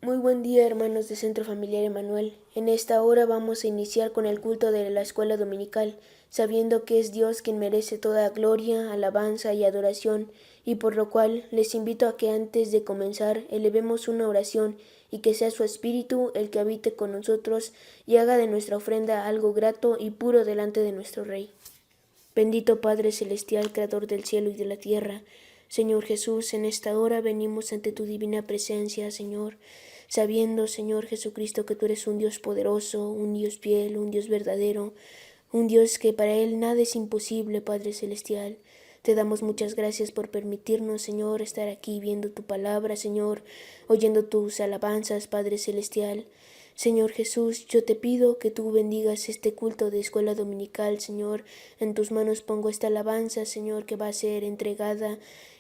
Muy buen día, hermanos de Centro Familiar Emanuel. En esta hora vamos a iniciar con el culto de la escuela dominical, sabiendo que es Dios quien merece toda gloria, alabanza y adoración, y por lo cual les invito a que antes de comenzar elevemos una oración y que sea su Espíritu el que habite con nosotros y haga de nuestra ofrenda algo grato y puro delante de nuestro Rey. Bendito Padre Celestial, Creador del cielo y de la tierra, Señor Jesús, en esta hora venimos ante tu divina presencia, Señor, sabiendo, Señor Jesucristo, que tú eres un Dios poderoso, un Dios fiel, un Dios verdadero, un Dios que para Él nada es imposible, Padre Celestial. Te damos muchas gracias por permitirnos, Señor, estar aquí viendo tu palabra, Señor, oyendo tus alabanzas, Padre Celestial. Señor Jesús, yo te pido que tú bendigas este culto de escuela dominical, Señor. En tus manos pongo esta alabanza, Señor, que va a ser entregada.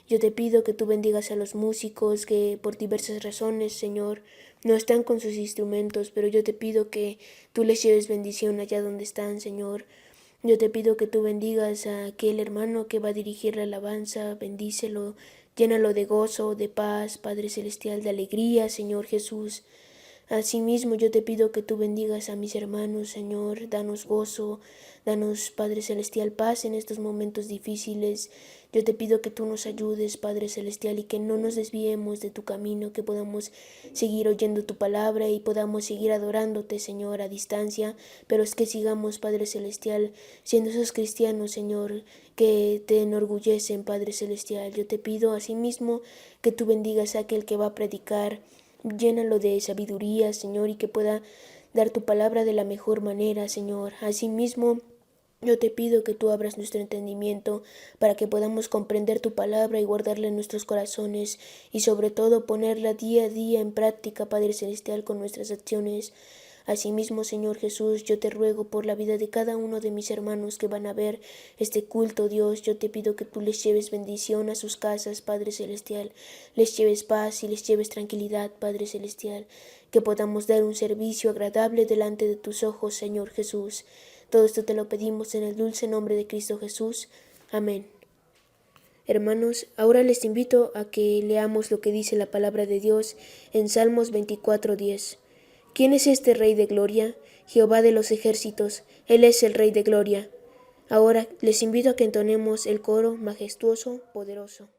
Yo te pido que tú bendigas a los músicos que por diversas razones, Señor, no están con sus instrumentos, pero yo te pido que tú les lleves bendición allá donde están, Señor. Yo te pido que tú bendigas a aquel hermano que va a dirigir la alabanza, bendícelo, llénalo de gozo, de paz, Padre Celestial, de alegría, Señor Jesús. Asimismo, yo te pido que tú bendigas a mis hermanos, Señor, danos gozo, danos, Padre Celestial, paz en estos momentos difíciles. Yo te pido que tú nos ayudes, Padre Celestial, y que no nos desviemos de tu camino, que podamos seguir oyendo tu palabra y podamos seguir adorándote, Señor, a distancia, pero es que sigamos, Padre Celestial, siendo esos cristianos, Señor, que te enorgullecen, Padre Celestial. Yo te pido asimismo que tú bendigas a aquel que va a predicar. Llénalo de sabiduría, Señor, y que pueda dar tu palabra de la mejor manera, Señor. Asimismo, yo te pido que tú abras nuestro entendimiento para que podamos comprender tu palabra y guardarla en nuestros corazones y sobre todo ponerla día a día en práctica, Padre Celestial, con nuestras acciones. Asimismo, Señor Jesús, yo te ruego por la vida de cada uno de mis hermanos que van a ver este culto, Dios. Yo te pido que tú les lleves bendición a sus casas, Padre Celestial. Les lleves paz y les lleves tranquilidad, Padre Celestial. Que podamos dar un servicio agradable delante de tus ojos, Señor Jesús. Todo esto te lo pedimos en el dulce nombre de Cristo Jesús. Amén. Hermanos, ahora les invito a que leamos lo que dice la palabra de Dios en Salmos 24:10. ¿Quién es este Rey de gloria? Jehová de los ejércitos, Él es el Rey de gloria. Ahora les invito a que entonemos el coro majestuoso, poderoso.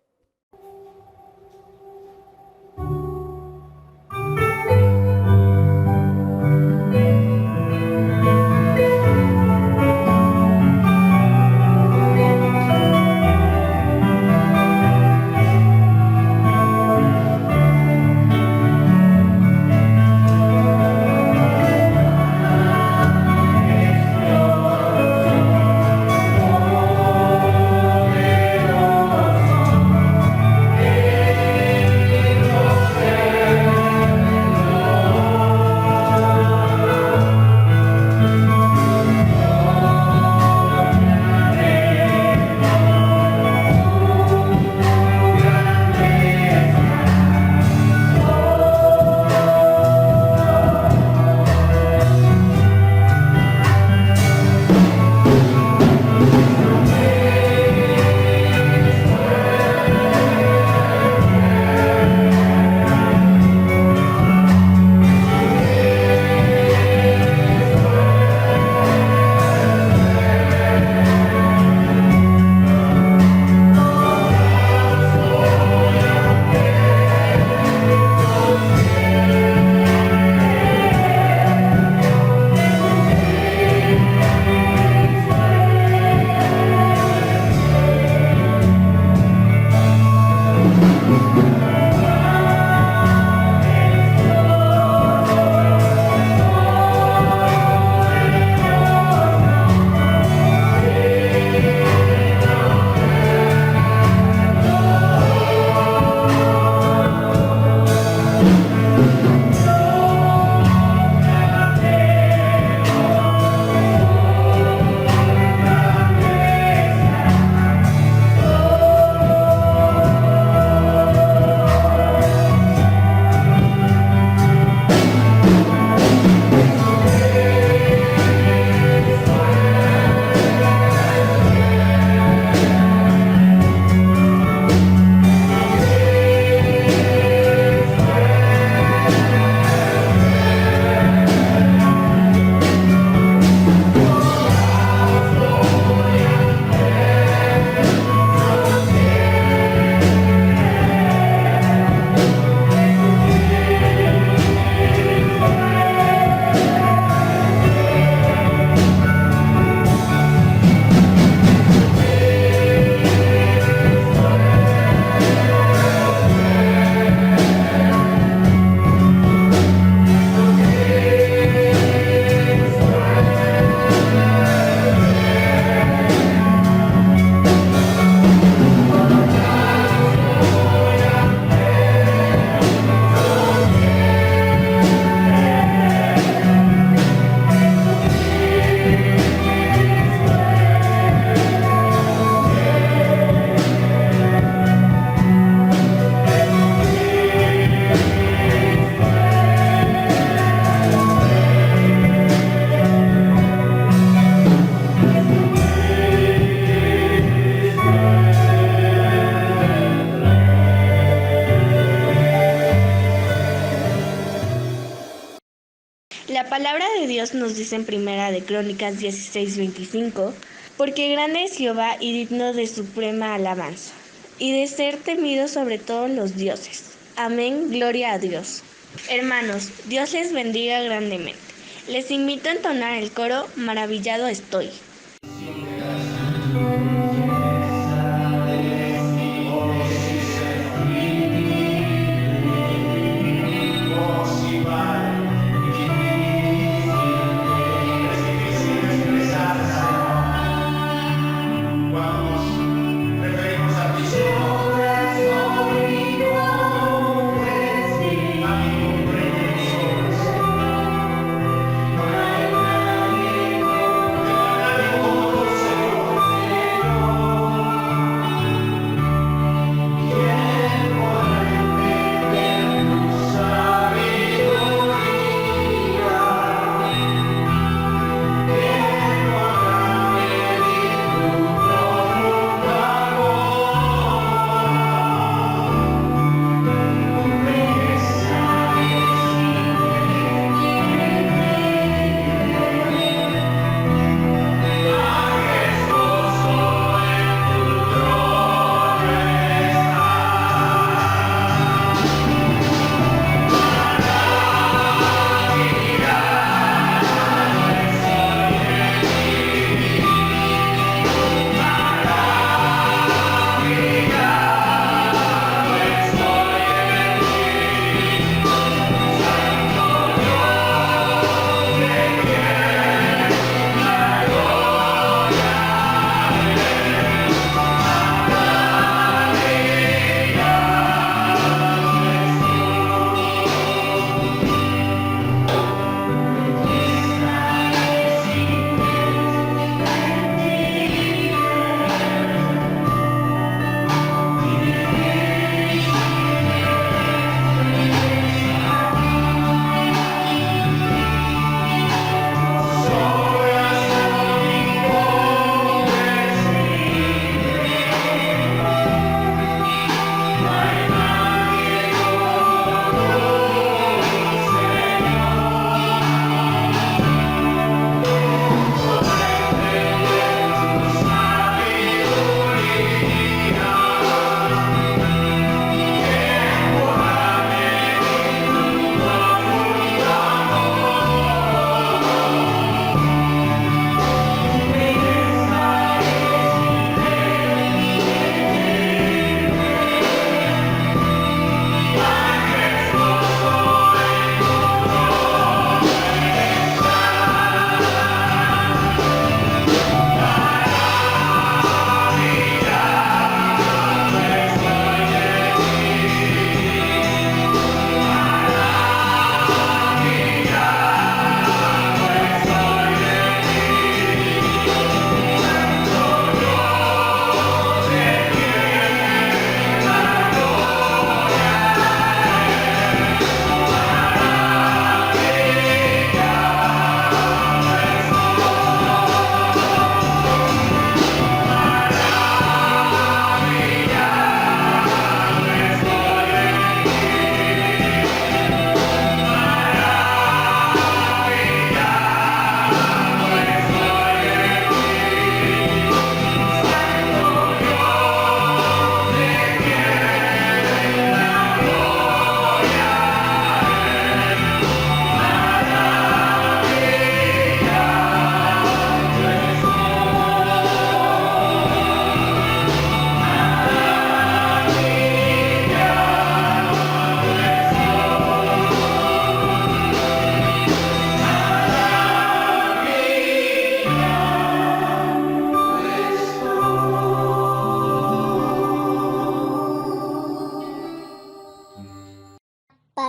palabra de Dios nos dice en Primera de Crónicas 16:25, porque grande es Jehová y digno de suprema alabanza, y de ser temido sobre todos los dioses. Amén, gloria a Dios. Hermanos, Dios les bendiga grandemente. Les invito a entonar el coro Maravillado estoy.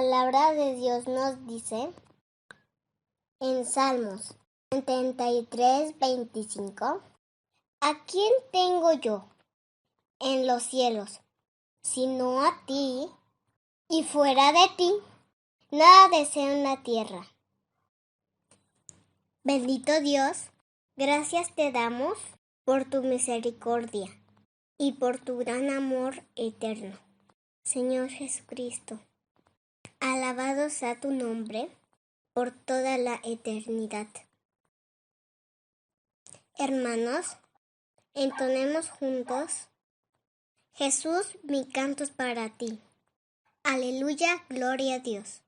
Palabra de Dios nos dice en Salmos 73:25, ¿a quién tengo yo en los cielos, sino a ti? Y fuera de ti, nada deseo en la tierra. Bendito Dios, gracias te damos por tu misericordia y por tu gran amor eterno. Señor Jesucristo, alabado sea tu nombre por toda la eternidad. Hermanos, entonemos juntos: Jesús, mi canto es para ti. Aleluya, gloria a Dios.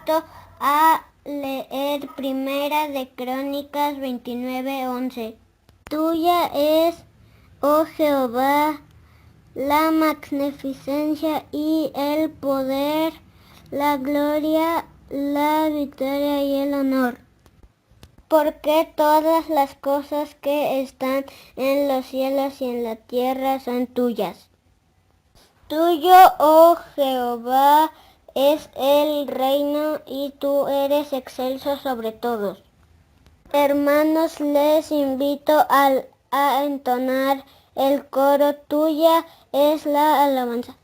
invito a leer Primera de Crónicas 29:11. Tuya es, oh Jehová, la magnificencia y el poder, la gloria, la victoria y el honor. Porque todas las cosas que están en los cielos y en la tierra son tuyas. Tuyo, oh Jehová, es el reino y tú eres excelso sobre todos. Hermanos, les invito a entonar el coro. Tuya es la alabanza.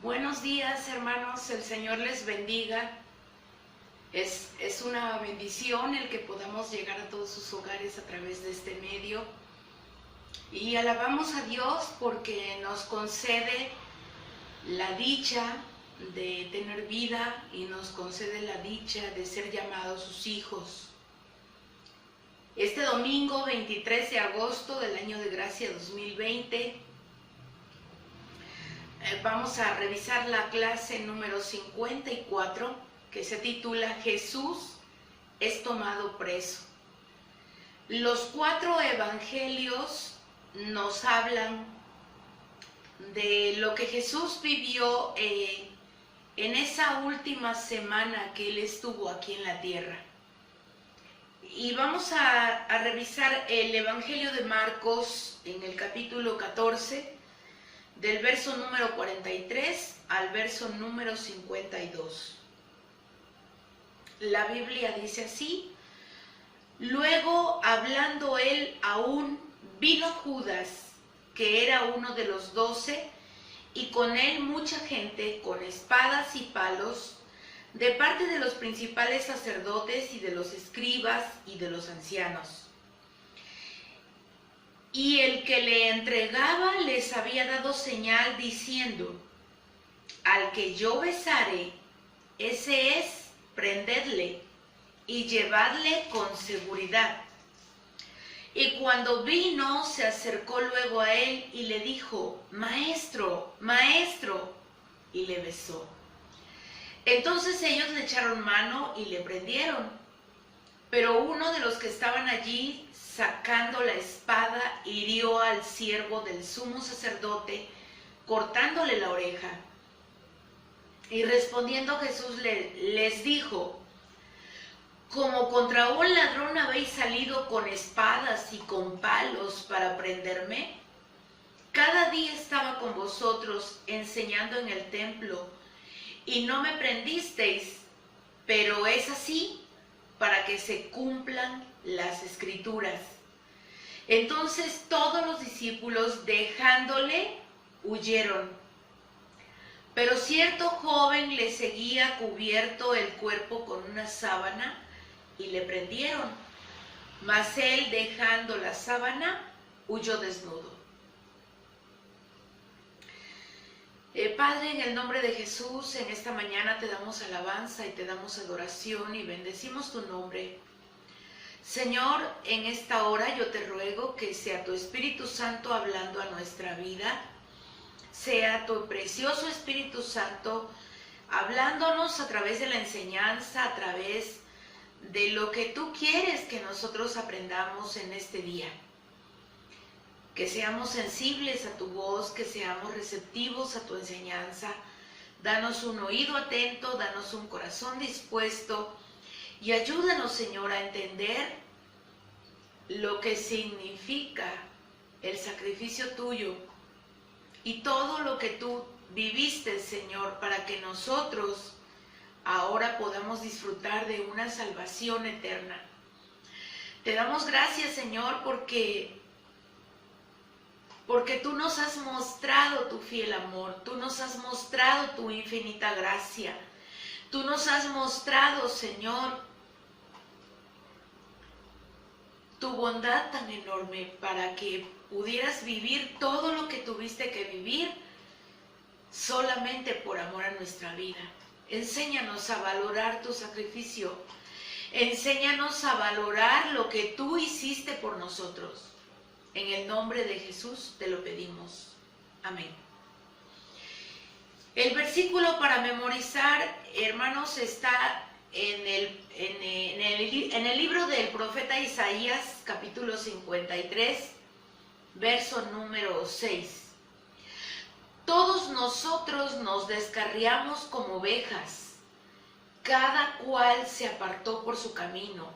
Buenos días, hermanos, el Señor les bendiga. Es una bendición el que podamos llegar a todos sus hogares a través de este medio. Y alabamos a Dios porque nos concede la dicha de tener vida y nos concede la dicha de ser llamados sus hijos. Este domingo 23 de agosto del año de gracia 2020 vamos a revisar la clase número 54 que se titula Jesús es tomado preso. Los 4 evangelios nos hablan de lo que Jesús vivió en esa última semana que Él estuvo aquí en la tierra. Y vamos a revisar el Evangelio de Marcos en el capítulo 14, del verso número 43 al verso número 52. La Biblia dice así: luego, hablando él aún, vino Judas, que era uno de los 12, y con él mucha gente con espadas y palos, de parte de los principales sacerdotes y de los escribas y de los ancianos. Y el que le entregaba les había dado señal diciendo: al que yo besare, ese es, prendedle y llevadle con seguridad. Y cuando vino, se acercó luego a él y le dijo: Maestro, maestro, y le besó. Entonces ellos le echaron mano y le prendieron. Pero uno de los que estaban allí, sacando la espada, hirió al siervo del sumo sacerdote, cortándole la oreja. Y respondiendo Jesús les dijo: como contra un ladrón habéis salido con espadas y con palos para prenderme. Cada día estaba con vosotros enseñando en el templo, y no me prendisteis, pero es así para que se cumplan las escrituras. Entonces todos los discípulos, dejándole, huyeron. Pero cierto joven le seguía cubierto el cuerpo con una sábana y le prendieron. Mas él, dejando la sábana, huyó desnudo. Padre, en el nombre de Jesús, en esta mañana te damos alabanza y te damos adoración y bendecimos tu nombre. Señor, en esta hora yo te ruego que sea tu Espíritu Santo hablando a nuestra vida, sea tu precioso Espíritu Santo hablándonos a través de la enseñanza, a través de lo que tú quieres que nosotros aprendamos en este día. Que seamos sensibles a tu voz, que seamos receptivos a tu enseñanza. Danos un oído atento, danos un corazón dispuesto y ayúdanos, Señor, a entender lo que significa el sacrificio tuyo y todo lo que tú viviste, Señor, para que nosotros ahora podamos disfrutar de una salvación eterna. Te damos gracias, Señor, porque tú nos has mostrado tu fiel amor, tú nos has mostrado tu infinita gracia, tú nos has mostrado, Señor, tu bondad tan enorme para que pudieras vivir todo lo que tuviste que vivir solamente por amor a nuestra vida. Enséñanos a valorar tu sacrificio, enséñanos a valorar lo que tú hiciste por nosotros. En el nombre de Jesús te lo pedimos. Amén. El versículo para memorizar, hermanos, está en el libro del profeta Isaías, capítulo 53, verso número 6. Todos nosotros nos descarriamos como ovejas, cada cual se apartó por su camino,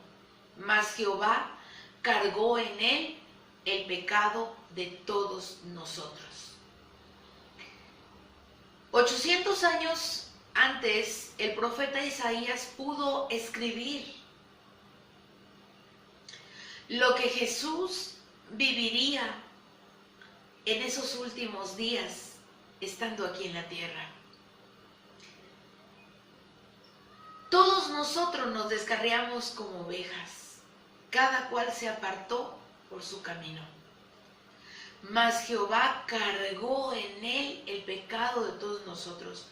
mas Jehová cargó en él el pecado de todos nosotros. 800 años antes, el profeta Isaías pudo escribir lo que Jesús viviría en esos últimos días, estando aquí en la tierra. todos nosotros nos descarriamos como ovejas, cada cual se apartó por su camino. Mas Jehová cargó en él el pecado de todos nosotros.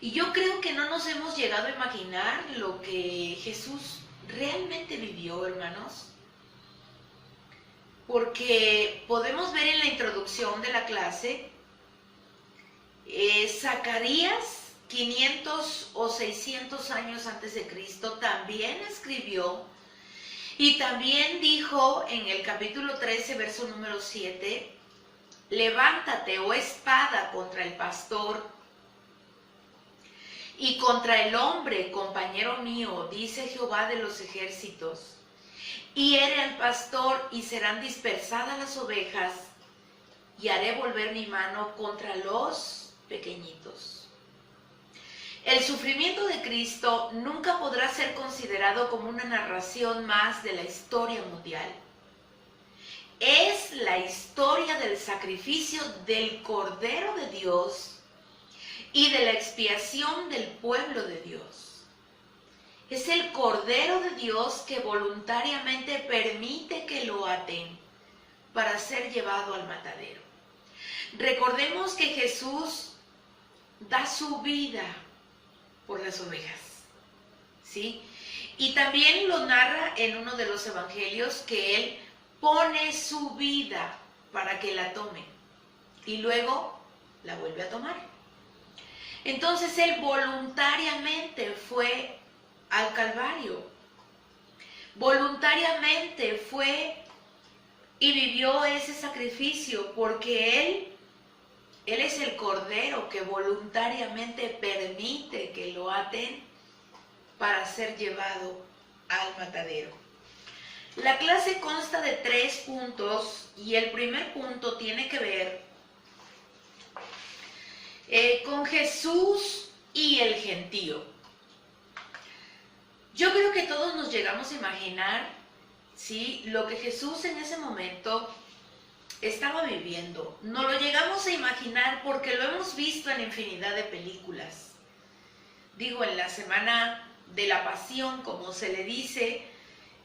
Y yo creo que no nos hemos llegado a imaginar lo que Jesús realmente vivió, hermanos. Porque podemos ver en la introducción de la clase, Zacarías, 500 o 600 años antes de Cristo, también escribió y también dijo en el capítulo 13, verso número 7, levántate, oh espada, contra el pastor y contra el hombre, compañero mío, dice Jehová de los ejércitos. Hiere al pastor y serán dispersadas las ovejas, y haré volver mi mano contra los pequeñitos. El sufrimiento de Cristo nunca podrá ser considerado como una narración más de la historia mundial. Es la historia del sacrificio del Cordero de Dios y de la expiación del pueblo de Dios. Es el Cordero de Dios que voluntariamente permite que lo aten para ser llevado al matadero. Recordemos que Jesús da su vida por las ovejas, ¿sí? Y también lo narra en uno de los evangelios que Él pone su vida para que la tome y luego la vuelve a tomar. Entonces Él voluntariamente fue al Calvario. Voluntariamente fue y vivió ese sacrificio porque Él es el Cordero que voluntariamente permite que lo aten para ser llevado al matadero. La clase consta de 3 puntos y el primer punto tiene que ver con Jesús y el gentío. Yo creo que todos nos llegamos a imaginar, ¿sí?, lo que Jesús en ese momento estaba viviendo. No lo llegamos a imaginar porque lo hemos visto en infinidad de películas. Digo, en la Semana de la Pasión, como se le dice,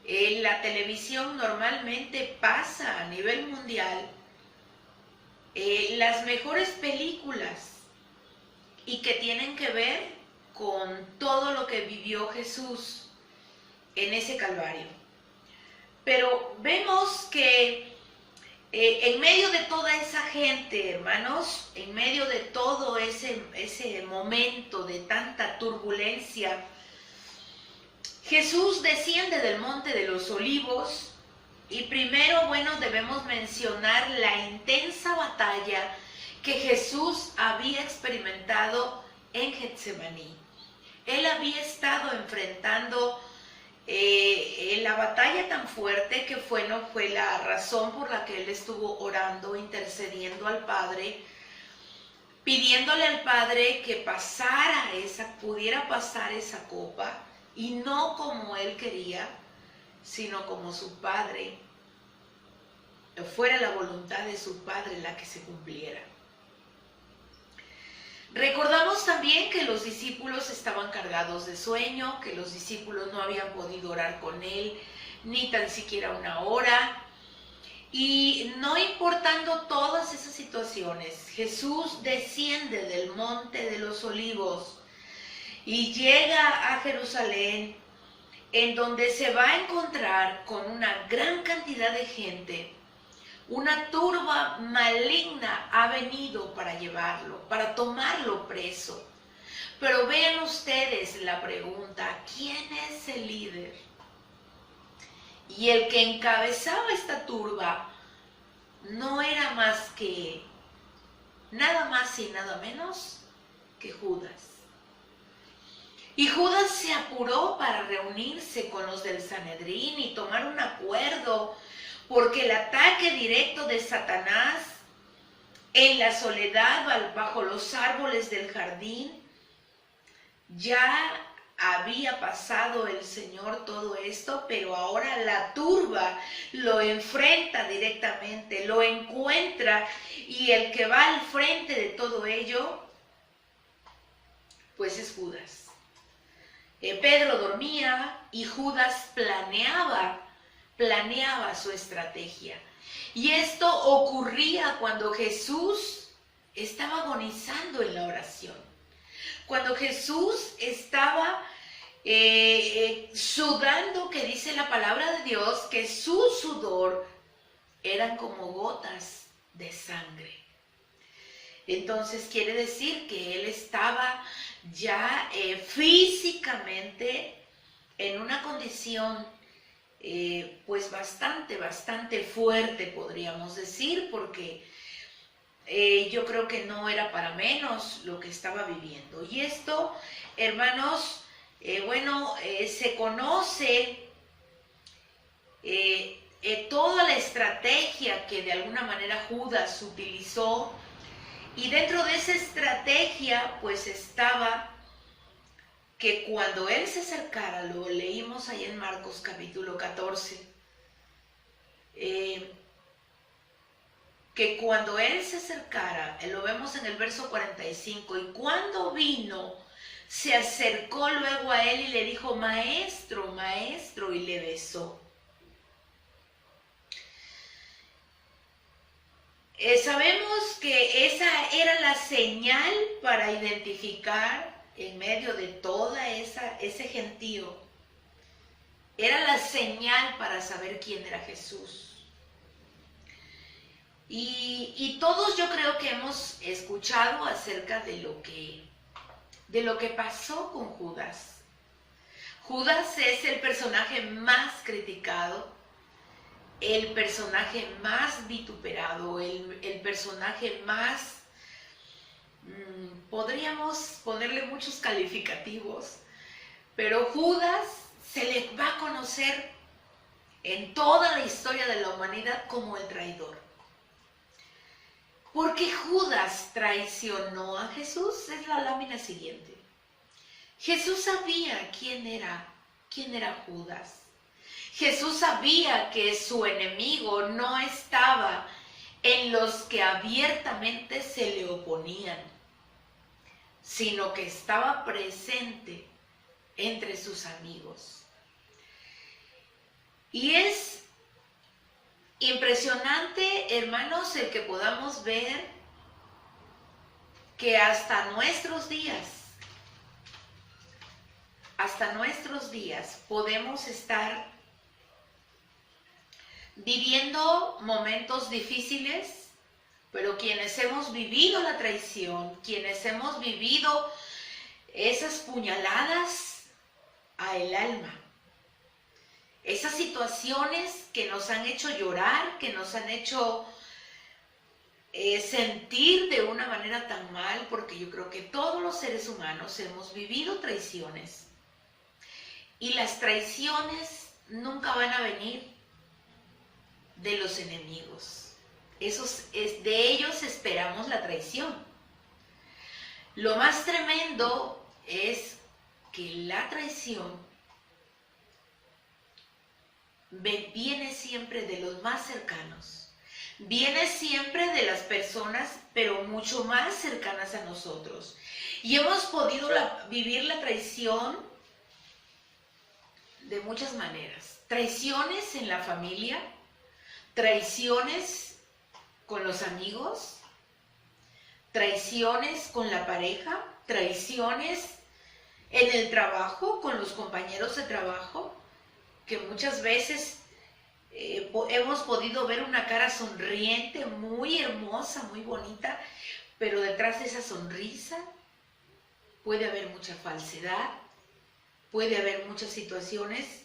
en la televisión normalmente pasa a nivel mundial las mejores películas y que tienen que ver con todo lo que vivió Jesús en ese Calvario. Pero vemos que en medio de toda esa gente, hermanos, en medio de todo ese momento de tanta turbulencia, Jesús desciende del Monte de los Olivos y primero, debemos mencionar la intensa batalla que Jesús había experimentado en Getsemaní. Él había estado enfrentando la batalla tan fuerte que fue la razón por la que él estuvo orando, intercediendo al Padre, pidiéndole al Padre que pudiera pasar esa copa, y no como él quería, sino como su Padre, fuera la voluntad de su Padre la que se cumpliera. Recordamos también que los discípulos estaban cargados de sueño, que los discípulos no habían podido orar con él ni tan siquiera una hora. Y no importando todas esas situaciones, Jesús desciende del Monte de los Olivos y llega a Jerusalén, en donde se va a encontrar con una gran cantidad de gente. Una turba maligna ha venido para llevarlo, para tomarlo preso. Pero vean ustedes la pregunta, ¿quién es el líder? Y el que encabezaba esta turba no era más que nada más y nada menos que Judas. Y Judas se apuró para reunirse con los del Sanedrín y tomar un acuerdo, porque el ataque directo de Satanás en la soledad bajo los árboles del jardín, ya había pasado el Señor todo esto, pero ahora la turba lo enfrenta directamente, lo encuentra, y el que va al frente de todo ello, pues es Judas. Pedro dormía y Judas planeaba su estrategia. Y esto ocurría cuando Jesús estaba agonizando en la oración. Cuando Jesús estaba sudando, que dice la palabra de Dios, que su sudor eran como gotas de sangre. Entonces quiere decir que él estaba ya físicamente en una condición pues bastante fuerte, podríamos decir, porque yo creo que no era para menos lo que estaba viviendo. Y esto, hermanos, se conoce toda la estrategia que de alguna manera Judas utilizó, y dentro de esa estrategia pues estaba que cuando él se acercara, lo leímos ahí en Marcos capítulo 14, que cuando él se acercara, lo vemos en el verso 45, y cuando vino, se acercó luego a él y le dijo, maestro, maestro, y le besó. Sabemos que esa era la señal para identificar en medio de toda ese gentío. Era la señal para saber quién era Jesús. Y todos yo creo que hemos escuchado acerca de lo que pasó con Judas. Judas es el personaje más criticado, el personaje más vituperado, el personaje más, podríamos ponerle muchos calificativos, pero Judas se le va a conocer en toda la historia de la humanidad como el traidor. ¿Por qué Judas traicionó a Jesús? Es la lámina siguiente. Jesús sabía quién era Judas. Jesús sabía que su enemigo no estaba en los que abiertamente se le oponían, sino que estaba presente entre sus amigos. Y es impresionante, hermanos, el que podamos ver que hasta nuestros días podemos estar viviendo momentos difíciles, pero quienes hemos vivido la traición, quienes hemos vivido esas puñaladas al alma, esas situaciones que nos han hecho llorar, que nos han hecho sentir de una manera tan mal, porque yo creo que todos los seres humanos hemos vivido traiciones, y las traiciones nunca van a venir de los enemigos. De ellos esperamos la traición. Lo más tremendo es que la traición viene siempre de los más cercanos, viene siempre de las personas, pero mucho más cercanas a nosotros. Y hemos podido vivir la traición de muchas maneras. Traiciones en la familia, traiciones con los amigos, traiciones con la pareja, traiciones en el trabajo, con los compañeros de trabajo, que muchas veces hemos podido ver una cara sonriente, muy hermosa, muy bonita, pero detrás de esa sonrisa puede haber mucha falsedad, puede haber muchas situaciones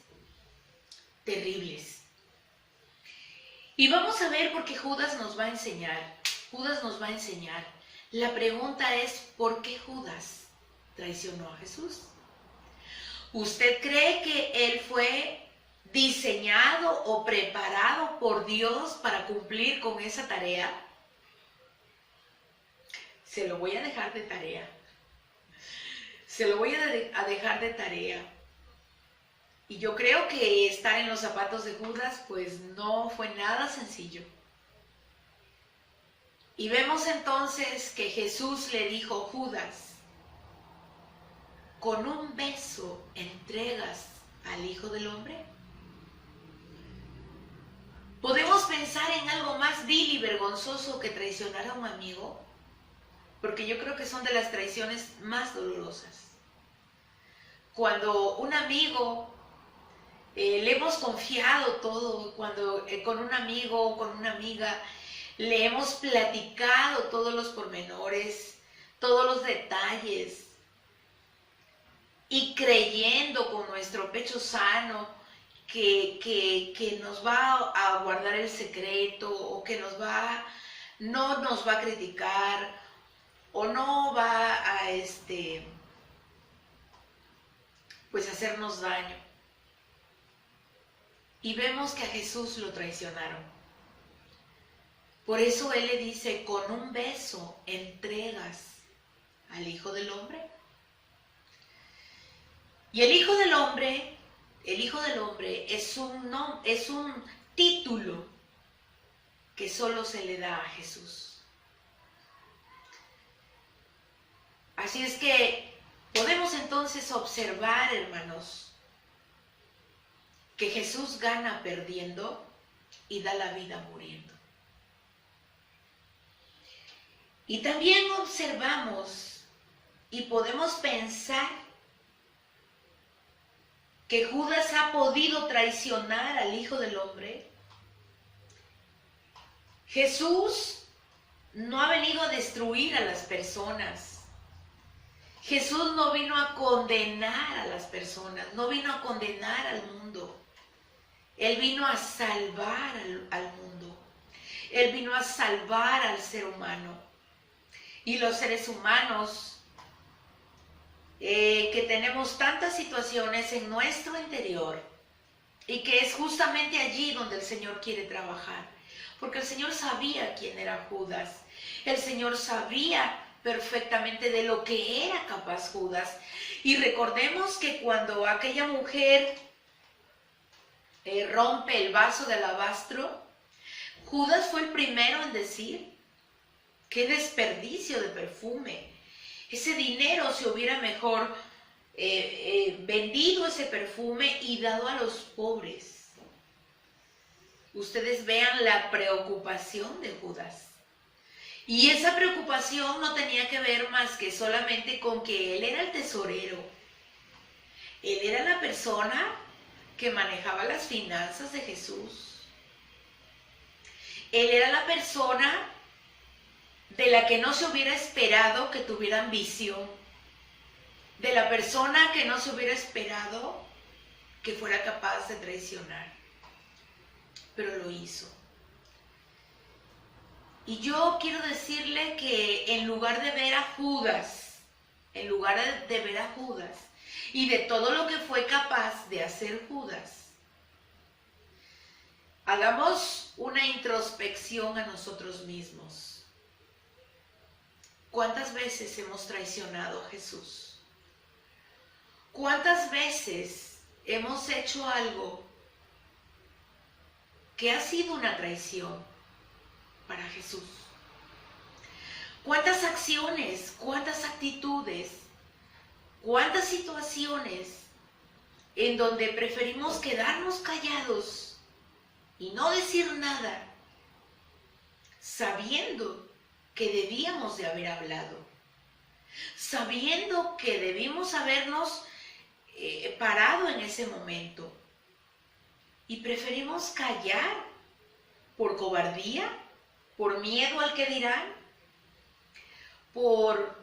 terribles. Y vamos a ver por qué Judas nos va a enseñar. La pregunta es, ¿por qué Judas traicionó a Jesús? ¿Usted cree que él fue diseñado o preparado por Dios para cumplir con esa tarea? Se lo voy a dejar de tarea. Y yo creo que estar en los zapatos de Judas pues no fue nada sencillo. Y vemos entonces que Jesús le dijo, Judas, ¿con un beso entregas al Hijo del Hombre? ¿Podemos pensar en algo más vil y vergonzoso que traicionar a un amigo? Porque yo creo que son de las traiciones más dolorosas. Cuando un amigo le hemos confiado todo, cuando con un amigo o con una amiga le hemos platicado todos los pormenores, todos los detalles, y creyendo con nuestro pecho sano que nos va a guardar el secreto, o que no nos va a criticar, o no va a pues hacernos daño. Y vemos que a Jesús lo traicionaron. Por eso Él le dice, ¿con un beso entregas al Hijo del Hombre? Y el Hijo del Hombre es un título que solo se le da a Jesús. Así es que podemos entonces observar, hermanos, que Jesús gana perdiendo y da la vida muriendo. Y también observamos y podemos pensar que Judas ha podido traicionar al Hijo del Hombre. Jesús no ha venido a destruir a las personas. Jesús no vino a condenar a las personas, no vino a condenar al mundo. Él vino a salvar al mundo. Él vino a salvar al ser humano. Y los seres humanos que tenemos tantas situaciones en nuestro interior, y que es justamente allí donde el Señor quiere trabajar, porque el Señor sabía quién era Judas, el Señor sabía perfectamente de lo que era capaz Judas. Y recordemos que cuando aquella mujer rompe el vaso de alabastro, Judas fue el primero en decir, qué desperdicio de perfume. Ese dinero se hubiera mejor vendido ese perfume y dado a los pobres. Ustedes vean la preocupación de Judas. Y esa preocupación no tenía que ver más que solamente con que él era el tesorero. Él era la persona que manejaba las finanzas de Jesús. Él era la persona de la que no se hubiera esperado que tuviera ambición, de la persona que no se hubiera esperado que fuera capaz de traicionar, pero lo hizo. Y yo quiero decirle que en lugar de ver a Judas, y de todo lo que fue capaz de hacer Judas, hagamos una introspección a nosotros mismos. ¿Cuántas veces hemos traicionado a Jesús? ¿Cuántas veces hemos hecho algo que ha sido una traición para Jesús? ¿Cuántas acciones, cuántas actitudes, cuántas situaciones en donde preferimos quedarnos callados y no decir nada, sabiendo que debíamos de haber hablado, sabiendo que debimos habernos parado en ese momento, y preferimos callar por cobardía, por miedo al que dirán, por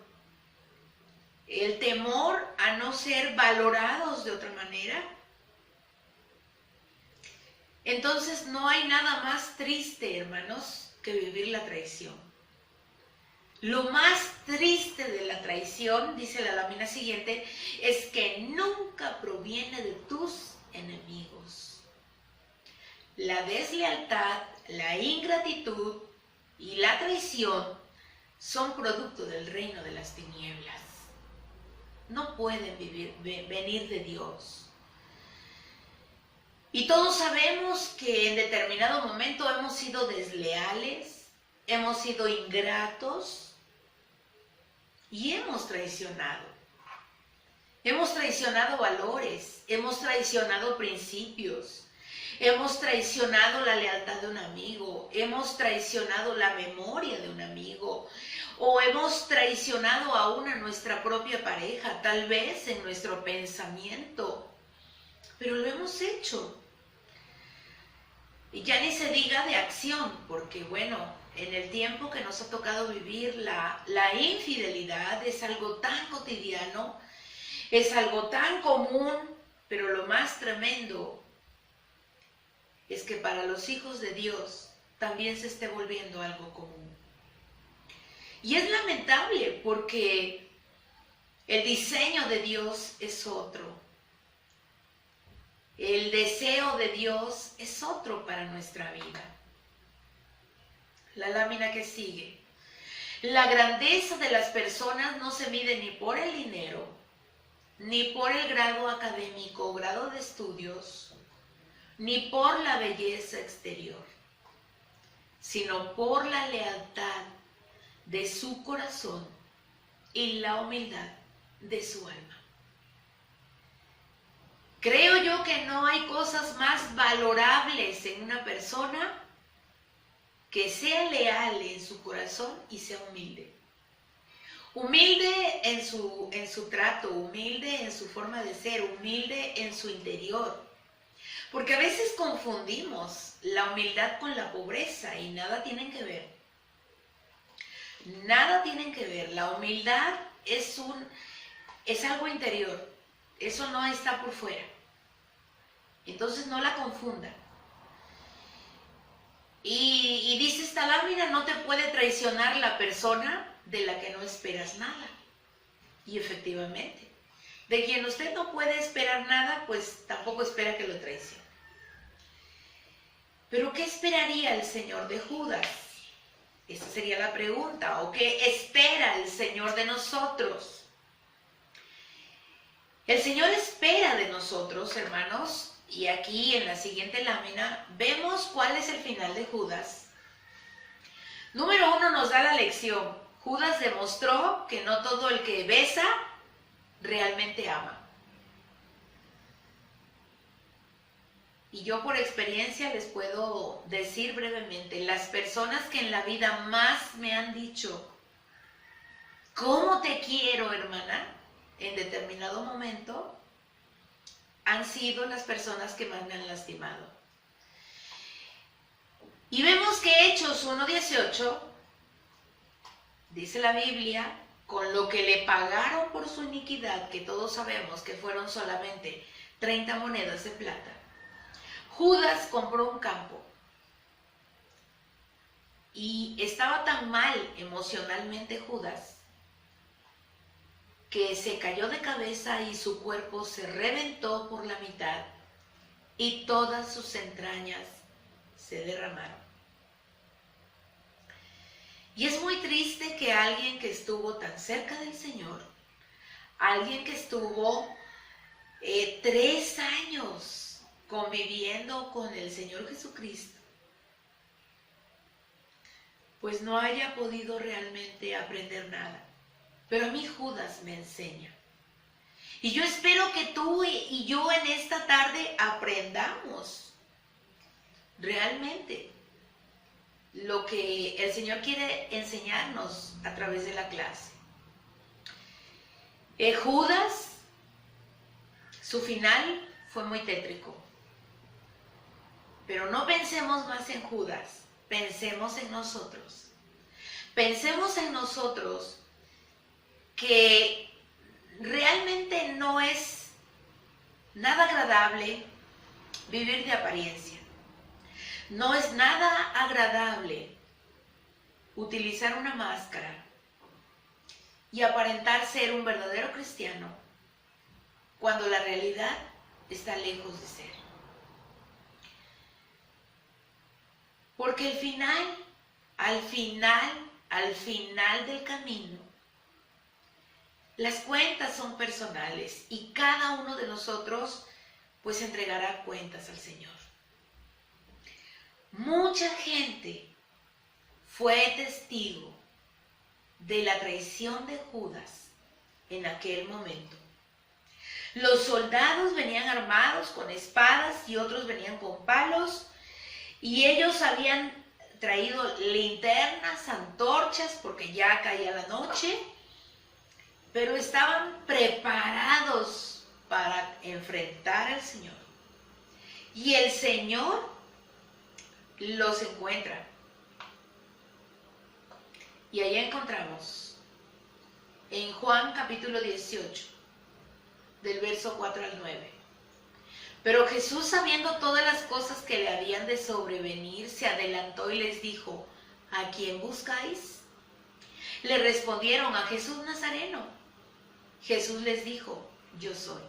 el temor a no ser valorados de otra manera? Entonces no hay nada más triste, hermanos, que vivir la traición. Lo más triste de la traición, dice la lámina siguiente, es que nunca proviene de tus enemigos. La deslealtad, la ingratitud y la traición son producto del reino de las tinieblas. No pueden venir de Dios. Y todos sabemos que en determinado momento hemos sido desleales, hemos sido ingratos y hemos traicionado. Hemos traicionado valores, hemos traicionado principios, hemos traicionado la lealtad de un amigo, hemos traicionado la memoria de un amigo, o hemos traicionado aún a nuestra propia pareja, tal vez en nuestro pensamiento, pero lo hemos hecho. Y ya ni se diga de acción, porque bueno, en el tiempo que nos ha tocado vivir, la infidelidad es algo tan cotidiano, es algo tan común, pero lo más tremendo es que para los hijos de Dios también se esté volviendo algo común. Y es lamentable porque el diseño de Dios es otro. El deseo de Dios es otro para nuestra vida. La lámina que sigue. La grandeza de las personas no se mide ni por el dinero, ni por el grado académico o grado de estudios, ni por la belleza exterior, sino por la lealtad de su corazón y la humildad de su alma. Creo yo que no hay cosas más valorables en una persona que sea leal en su corazón y sea humilde. Humilde en su trato, humilde en su forma de ser, humilde en su interior. Porque a veces confundimos la humildad con la pobreza y nada tienen que ver. Nada tienen que ver. La humildad es algo interior. Eso no está por fuera. Entonces no la confundan. Y dice esta lámina, no te puede traicionar la persona de la que no esperas nada. Y efectivamente, de quien usted no puede esperar nada, pues tampoco espera que lo traicione. Pero ¿qué esperaría el Señor de Judas? Esa sería la pregunta. ¿O qué espera el Señor de nosotros? El Señor espera de nosotros, hermanos, y aquí en la siguiente lámina vemos cuál es el final de Judas. Número 1 nos da la lección. Judas demostró que no todo el que besa realmente ama. Y yo por experiencia les puedo decir brevemente, las personas que en la vida más me han dicho, ¿cómo te quiero, hermana?, en determinado momento, han sido las personas que más me han lastimado. Y vemos que Hechos 1:18, dice la Biblia, con lo que le pagaron por su iniquidad, que todos sabemos que fueron solamente 30 monedas de plata, Judas compró un campo y estaba tan mal emocionalmente Judas que se cayó de cabeza y su cuerpo se reventó por la mitad y todas sus entrañas se derramaron. Y es muy triste que alguien que estuvo tan cerca del Señor, alguien que estuvo 3 años conviviendo con el Señor Jesucristo, pues no haya podido realmente aprender nada. Pero a mí Judas me enseña. Y yo espero que tú y yo en esta tarde aprendamos realmente lo que el Señor quiere enseñarnos a través de la clase. Judas, su final fue muy tétrico. Pero no pensemos más en Judas, pensemos en nosotros. Pensemos en nosotros que realmente no es nada agradable vivir de apariencia. No es nada agradable utilizar una máscara y aparentar ser un verdadero cristiano cuando la realidad está lejos de ser. Porque al final del camino, las cuentas son personales y cada uno de nosotros pues entregará cuentas al Señor. Mucha gente fue testigo de la traición de Judas en aquel momento. Los soldados venían armados con espadas y otros venían con palos, y ellos habían traído linternas, antorchas, porque ya caía la noche, pero estaban preparados para enfrentar al Señor. Y el Señor los encuentra. Y allá encontramos en Juan capítulo 18, del verso 4 al 9. Pero Jesús, sabiendo todas las cosas que le habían de sobrevenir, se adelantó y les dijo: ¿a quién buscáis? Le respondieron: a Jesús Nazareno. Jesús les dijo: yo soy.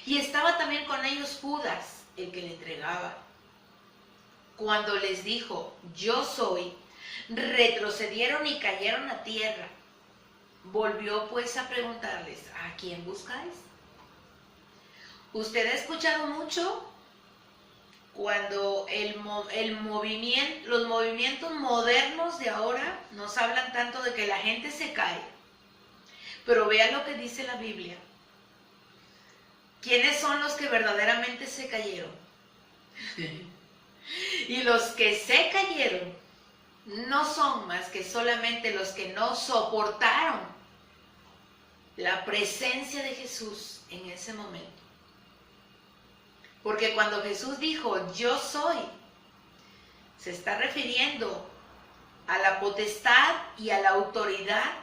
Y estaba también con ellos Judas, el que le entregaba. Cuando les dijo: yo soy, retrocedieron y cayeron a tierra. Volvió pues a preguntarles: ¿a quién buscáis? Usted ha escuchado mucho cuando los movimientos modernos de ahora nos hablan tanto de que la gente se cae. Pero vea lo que dice la Biblia. ¿Quiénes son los que verdaderamente se cayeron? Y los que se cayeron no son más que solamente los que no soportaron la presencia de Jesús en ese momento. Porque cuando Jesús dijo: yo soy, se está refiriendo a la potestad y a la autoridad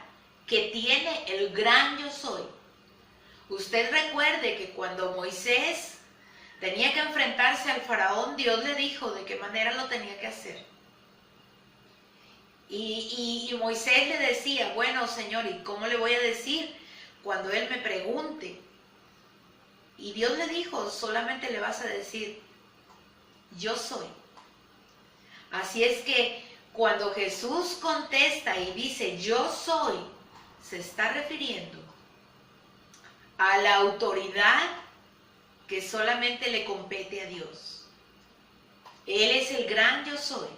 que tiene el gran yo soy. Usted recuerde que cuando Moisés tenía que enfrentarse al faraón, Dios le dijo de qué manera lo tenía que hacer. Y Moisés le decía: bueno, Señor, ¿y cómo le voy a decir cuando él me pregunte? Y Dios le dijo: solamente le vas a decir: yo soy. Así es que cuando Jesús contesta y dice: yo soy, se está refiriendo a la autoridad que solamente le compete a Dios. Él es el gran yo soy.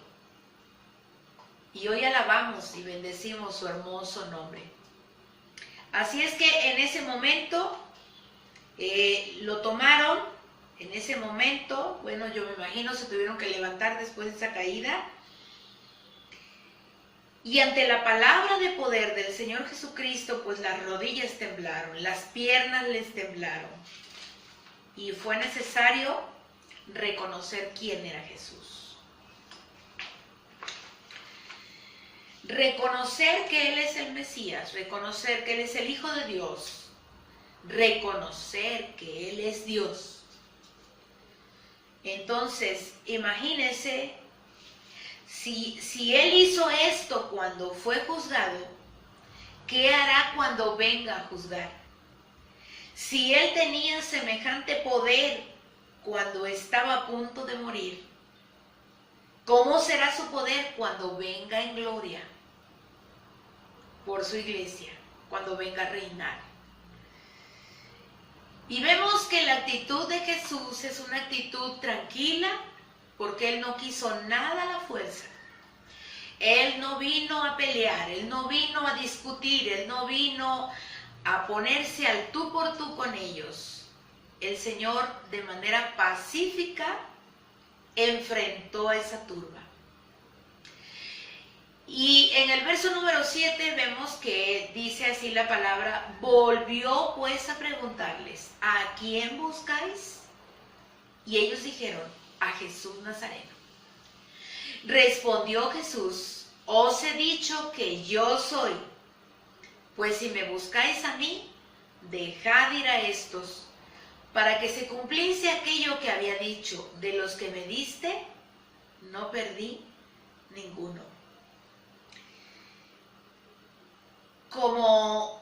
Y hoy alabamos y bendecimos su hermoso nombre. Así es que en ese momento lo tomaron. En ese momento, bueno, yo me imagino se tuvieron que levantar después de esa caída. Y ante la palabra de poder del Señor Jesucristo, pues las rodillas temblaron, las piernas les temblaron. Y fue necesario reconocer quién era Jesús. Reconocer que Él es el Mesías, reconocer que Él es el Hijo de Dios, reconocer que Él es Dios. Entonces, imagínense, si Él hizo esto cuando fue juzgado, ¿qué hará cuando venga a juzgar? Si Él tenía semejante poder cuando estaba a punto de morir, ¿cómo será su poder cuando venga en gloria por su iglesia, cuando venga a reinar? Y vemos que la actitud de Jesús es una actitud tranquila, porque Él no quiso nada a la fuerza. Él no vino a pelear, Él no vino a discutir, Él no vino a ponerse al tú por tú con ellos. El Señor, de manera pacífica, enfrentó a esa turba. Y en el verso número 7 vemos que dice así la palabra: volvió pues a preguntarles: ¿a quién buscáis? Y ellos dijeron: a Jesús Nazareno. Respondió Jesús: os he dicho que yo soy. Pues si me buscáis a mí, dejad ir a estos, para que se cumpliese aquello que había dicho: de los que me diste, no perdí ninguno. Como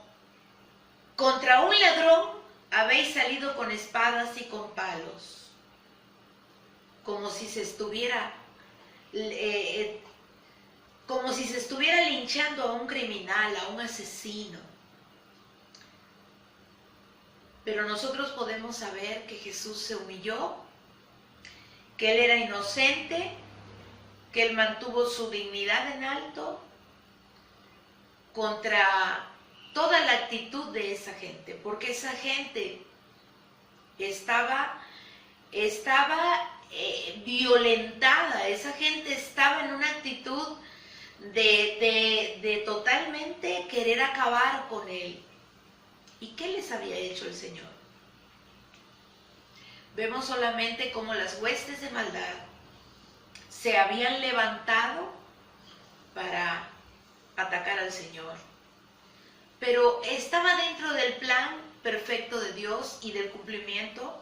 contra un ladrón habéis salido con espadas y con palos, como si se estuviera linchando a un criminal, a un asesino. Pero nosotros podemos saber que Jesús se humilló, que Él era inocente, que Él mantuvo su dignidad en alto contra toda la actitud de esa gente, porque esa gente estaba violentada, esa gente estaba en una actitud de totalmente querer acabar con él. ¿Y qué les había hecho el Señor? Vemos solamente cómo las huestes de maldad se habían levantado para atacar al Señor. Pero estaba dentro del plan perfecto de Dios y del cumplimiento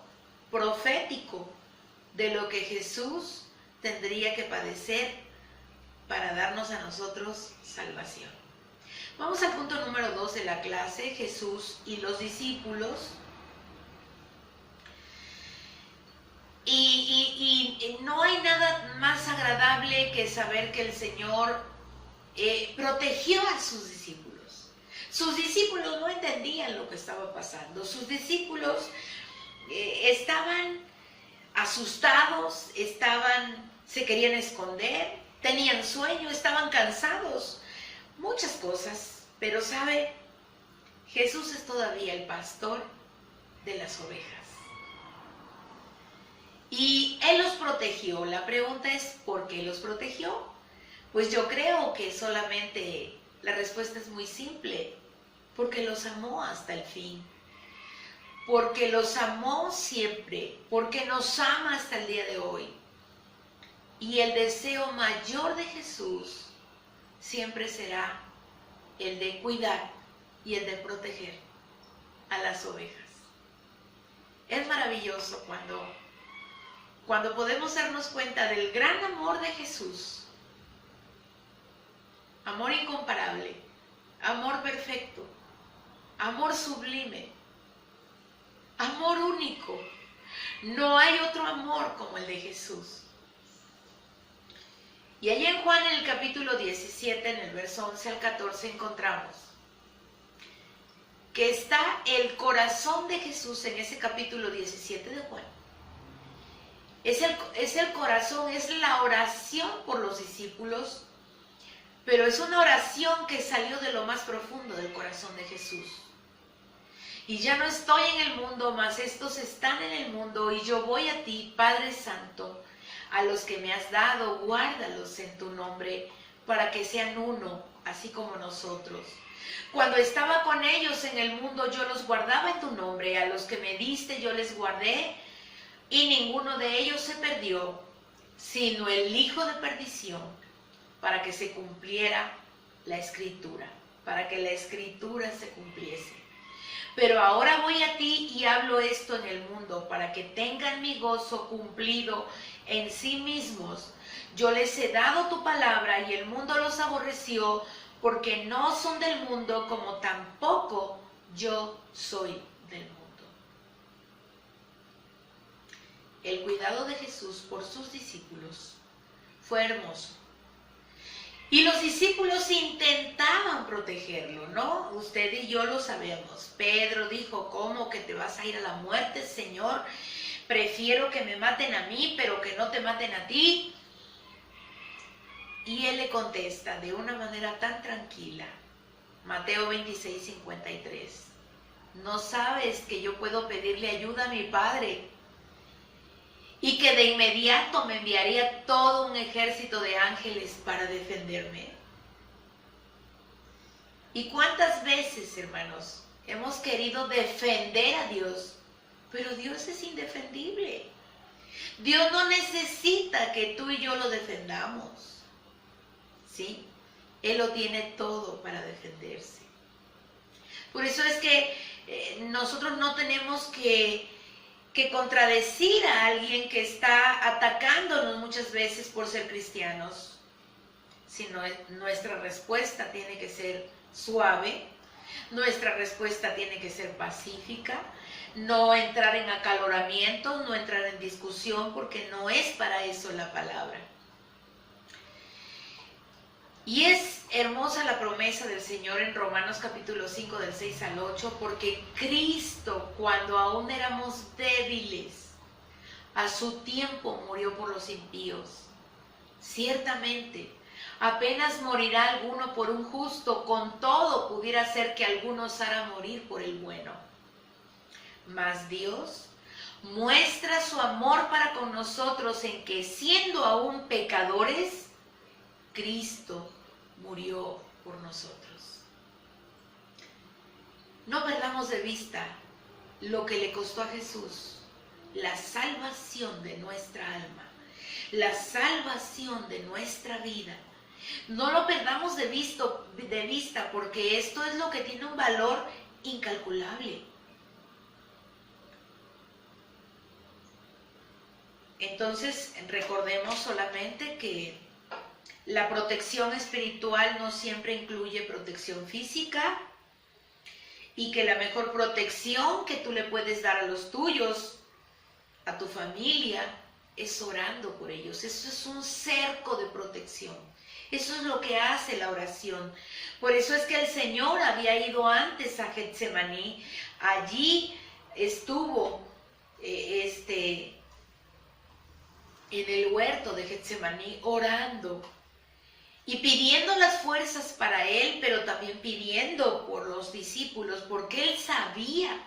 profético de lo que Jesús tendría que padecer para darnos a nosotros salvación. Vamos al punto número 2 de la clase, Jesús y los discípulos. Y no hay nada más agradable que saber que el Señor protegió a sus discípulos. Sus discípulos no entendían lo que estaba pasando. Sus discípulos estaban asustados, se querían esconder, tenían sueño, estaban cansados, muchas cosas. Pero ¿sabe? Jesús es todavía el pastor de las ovejas. Y Él los protegió. La pregunta es, ¿por qué los protegió? Pues yo creo que solamente la respuesta es muy simple. Porque los amó hasta el fin. Porque los amó siempre. Porque nos ama hasta el día de hoy. Y el deseo mayor de Jesús siempre será el de cuidar y el de proteger a las ovejas. Es maravilloso cuando podemos darnos cuenta del gran amor de Jesús. Amor incomparable, amor perfecto, amor sublime, amor único. No hay otro amor como el de Jesús. Y allí en Juan, en el capítulo 17, en el verso 11 al 14, encontramos que está el corazón de Jesús en ese capítulo 17 de Juan. Es el corazón, es la oración por los discípulos, pero es una oración que salió de lo más profundo del corazón de Jesús. Y ya no estoy en el mundo, mas estos están en el mundo, y yo voy a ti, Padre Santo, a los que me has dado, guárdalos en tu nombre, para que sean uno, así como nosotros. Cuando estaba con ellos en el mundo, yo los guardaba en tu nombre, a los que me diste yo les guardé, y ninguno de ellos se perdió, sino el hijo de perdición, para que se cumpliera la Escritura, para que la Escritura se cumpliese. Pero ahora voy a ti y hablo esto en el mundo, para que tengan mi gozo cumplido en sí mismos. Yo les he dado tu palabra y el mundo los aborreció, porque no son del mundo, como tampoco yo soy del mundo. El cuidado de Jesús por sus discípulos fue hermoso. Y los discípulos intentaban protegerlo, ¿no? Usted y yo lo sabemos. Pedro dijo, ¿cómo que te vas a ir a la muerte, Señor? Prefiero que me maten a mí, pero que no te maten a ti. Y él le contesta de una manera tan tranquila. Mateo 26, 53. ¿No sabes que yo puedo pedirle ayuda a mi Padre? Y que de inmediato me enviaría todo un ejército de ángeles para defenderme. ¿Y cuántas veces, hermanos, hemos querido defender a Dios? Pero Dios es indefendible. Dios no necesita que tú y yo lo defendamos. ¿Sí? Él lo tiene todo para defenderse. Por eso es que nosotros no tenemos que contradecir a alguien que está atacándonos muchas veces por ser cristianos, sino nuestra respuesta tiene que ser suave, nuestra respuesta tiene que ser pacífica, no entrar en acaloramiento, no entrar en discusión, porque no es para eso la palabra. Y es hermosa la promesa del Señor en Romanos capítulo 5 del 6 al 8, porque Cristo, cuando aún éramos débiles, a su tiempo murió por los impíos. Ciertamente, apenas morirá alguno por un justo, con todo pudiera ser que alguno osara morir por el bueno. Mas Dios, muestra su amor para con nosotros en que siendo aún pecadores, Cristo murió por nosotros. No perdamos de vista lo que le costó a Jesús, la salvación de nuestra alma, la salvación de nuestra vida. No lo perdamos de vista porque esto es lo que tiene un valor incalculable. Entonces, recordemos solamente que la protección espiritual no siempre incluye protección física y que la mejor protección que tú le puedes dar a los tuyos, a tu familia, es orando por ellos. Eso es un cerco de protección. Eso es lo que hace la oración. Por eso es que el Señor había ido antes a Getsemaní. Allí estuvo en el huerto de Getsemaní orando y pidiendo las fuerzas para él, pero también pidiendo por los discípulos, porque él sabía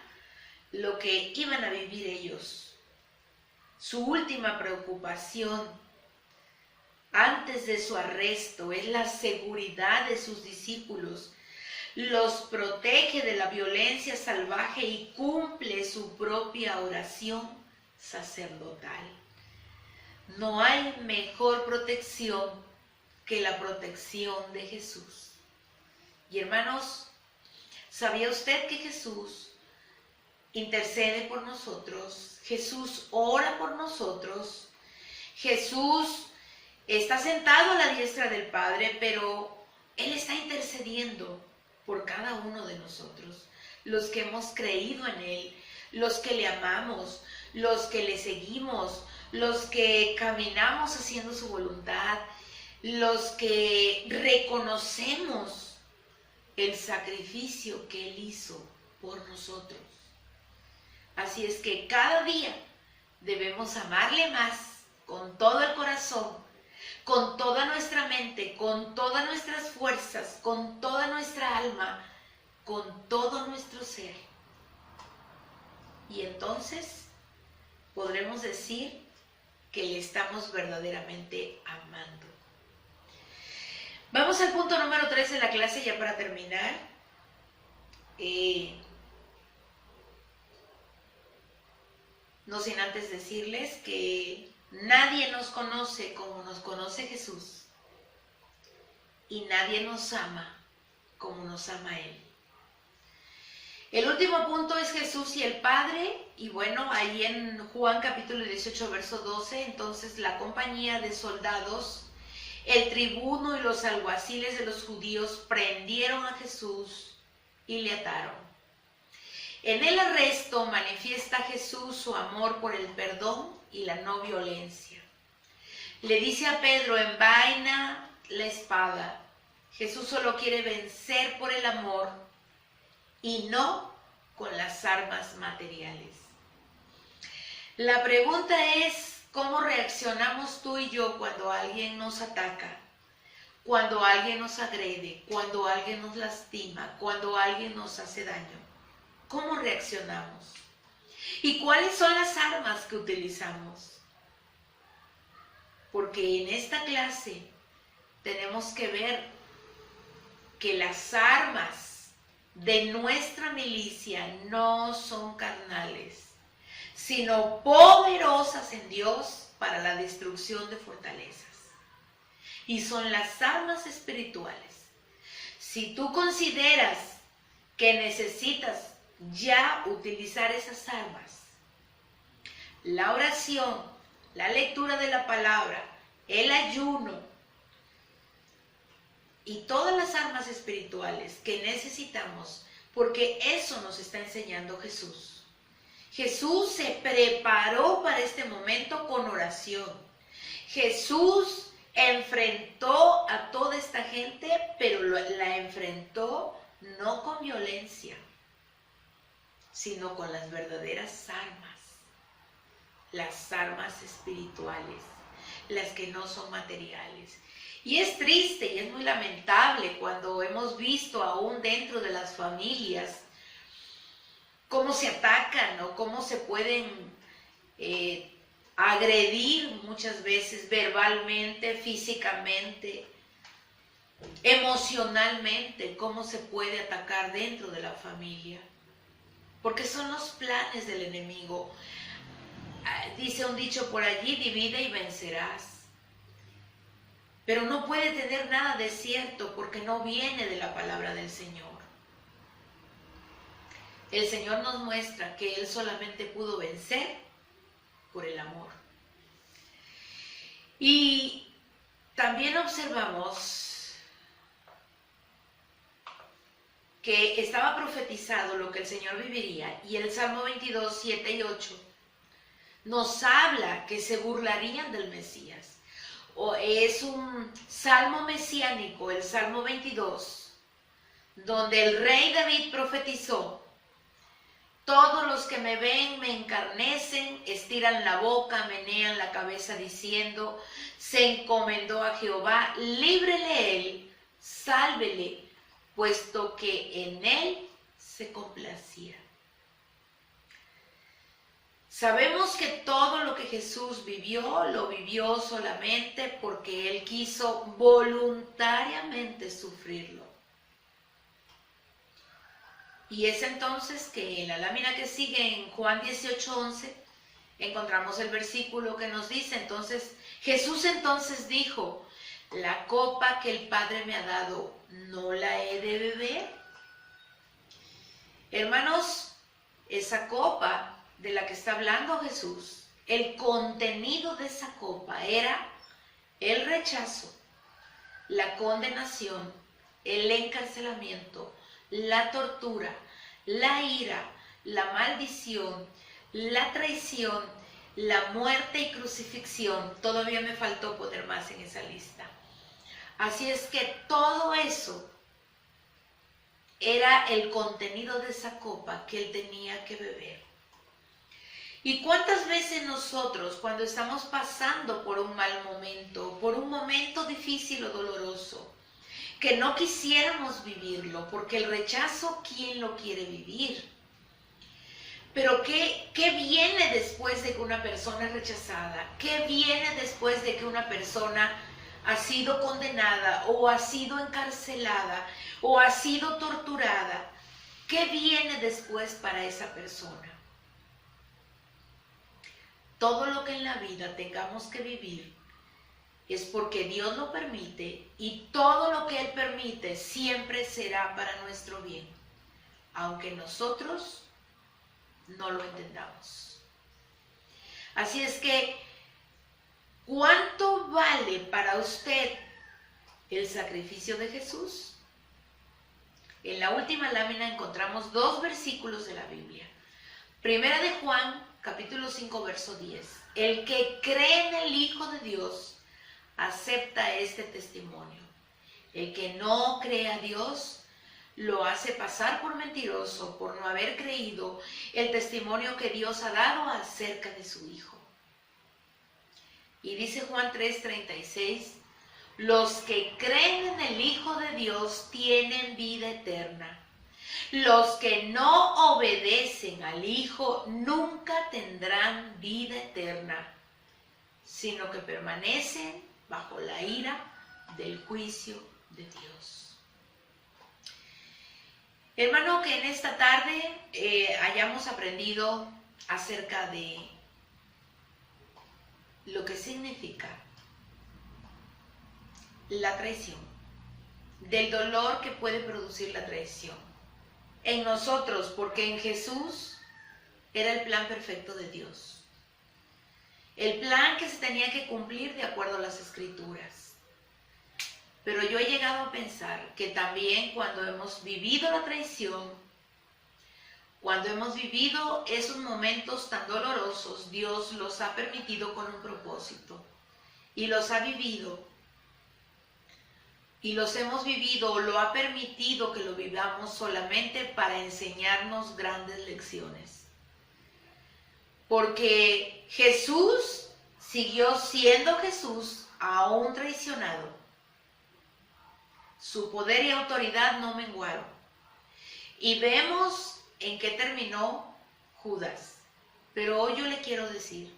lo que iban a vivir ellos. Su última preocupación antes de su arresto es la seguridad de sus discípulos. Los protege de la violencia salvaje y cumple su propia oración sacerdotal. No hay mejor protección que la protección de Jesús. Y hermanos, ¿sabía usted que Jesús intercede por nosotros? Jesús ora por nosotros. Jesús está sentado a la diestra del Padre, pero Él está intercediendo por cada uno de nosotros, los que hemos creído en Él, los que le amamos, los que le seguimos, los que caminamos haciendo su voluntad, los que reconocemos el sacrificio que Él hizo por nosotros. Así es que cada día debemos amarle más con todo el corazón, con toda nuestra mente, con todas nuestras fuerzas, con toda nuestra alma, con todo nuestro ser. Y entonces podremos decir que le estamos verdaderamente amando. Vamos al punto número 3 de la clase ya para terminar. No sin antes decirles que nadie nos conoce como nos conoce Jesús y nadie nos ama como nos ama Él. El último punto es Jesús y el Padre, y bueno, ahí en Juan capítulo 18, verso 12, entonces la compañía de soldados, el tribuno y los alguaciles de los judíos prendieron a Jesús y le ataron. En el arresto manifiesta Jesús su amor por el perdón y la no violencia. Le dice a Pedro, envaina la espada. Jesús solo quiere vencer por el amor y no con las armas materiales. La pregunta es, ¿cómo reaccionamos tú y yo cuando alguien nos ataca? Cuando alguien nos agrede, cuando alguien nos lastima, cuando alguien nos hace daño. ¿Cómo reaccionamos? ¿Y cuáles son las armas que utilizamos? Porque en esta clase tenemos que ver que las armas de nuestra milicia no son carnales, sino poderosas en Dios para la destrucción de fortalezas. Y son las armas espirituales. Si tú consideras que necesitas ya utilizar esas armas, la oración, la lectura de la palabra, el ayuno y todas las armas espirituales que necesitamos, porque eso nos está enseñando Jesús. Jesús se preparó para este momento con oración. Jesús enfrentó a toda esta gente, pero la enfrentó no con violencia, sino con las verdaderas armas, las armas espirituales, las que no son materiales. Y es triste y es muy lamentable cuando hemos visto aún dentro de las familias cómo se atacan o cómo se pueden agredir muchas veces verbalmente, físicamente, emocionalmente, cómo se puede atacar dentro de la familia. Porque son los planes del enemigo. Dice un dicho por allí, divide y vencerás. Pero no puede tener nada de cierto porque no viene de la palabra del Señor. El Señor nos muestra que Él solamente pudo vencer por el amor. Y también observamos que estaba profetizado lo que el Señor viviría, y el Salmo 22, 7 y 8 nos habla que se burlarían del Mesías. O es un salmo mesiánico, el Salmo 22, donde el rey David profetizó: todos los que me ven me encarnecen, estiran la boca, menean la cabeza diciendo, se encomendó a Jehová, líbrele él, sálvele, puesto que en él se complacía. Sabemos que todo lo que Jesús vivió, lo vivió solamente porque Él quiso voluntariamente sufrirlo. Y es entonces que en la lámina que sigue, en Juan 18:11, encontramos el versículo que nos dice: entonces, Jesús entonces dijo, la copa que el Padre me ha dado, ¿no la he de beber? Hermanos, esa copa de la que está hablando Jesús, el contenido de esa copa era el rechazo, la condenación, el encarcelamiento, la tortura, la ira, la maldición, la traición, la muerte y crucifixión. Todavía me faltó poner más en esa lista. Así es que todo eso era el contenido de esa copa que Él tenía que beber. ¿Y cuántas veces nosotros, cuando estamos pasando por un mal momento, por un momento difícil o doloroso, que no quisiéramos vivirlo, porque el rechazo, ¿quién lo quiere vivir? Pero ¿qué viene después de que una persona es rechazada? ¿Qué viene después de que una persona ha sido condenada o ha sido encarcelada o ha sido torturada? ¿Qué viene después para esa persona? Todo lo que en la vida tengamos que vivir es porque Dios lo permite, y todo lo que Él permite siempre será para nuestro bien, aunque nosotros no lo entendamos. Así es que, ¿cuánto vale para usted el sacrificio de Jesús? En la última lámina encontramos 2 versículos de la Biblia. Primera de Juan, capítulo 5, verso 10. El que cree en el Hijo de Dios acepta este testimonio. El que no cree a Dios lo hace pasar por mentiroso, por no haber creído el testimonio que Dios ha dado acerca de su Hijo. Y dice Juan 3:36, los que creen en el Hijo de Dios tienen vida eterna. Los que no obedecen al Hijo nunca tendrán vida eterna, sino que permanecen bajo la ira del juicio de Dios. Hermano, que en esta tarde hayamos aprendido acerca de lo que significa la traición, del dolor que puede producir la traición en nosotros, porque en Jesús era el plan perfecto de Dios, el plan que se tenía que cumplir de acuerdo a las Escrituras. Pero yo he llegado a pensar que también cuando hemos vivido la traición, cuando hemos vivido esos momentos tan dolorosos, Dios los ha permitido con un propósito, y los ha vivido, y los hemos vivido, o lo ha permitido que lo vivamos solamente para enseñarnos grandes lecciones. Porque Jesús siguió siendo Jesús aún traicionado. Su poder y autoridad no menguaron. Y vemos en qué terminó Judas. Pero hoy yo le quiero decir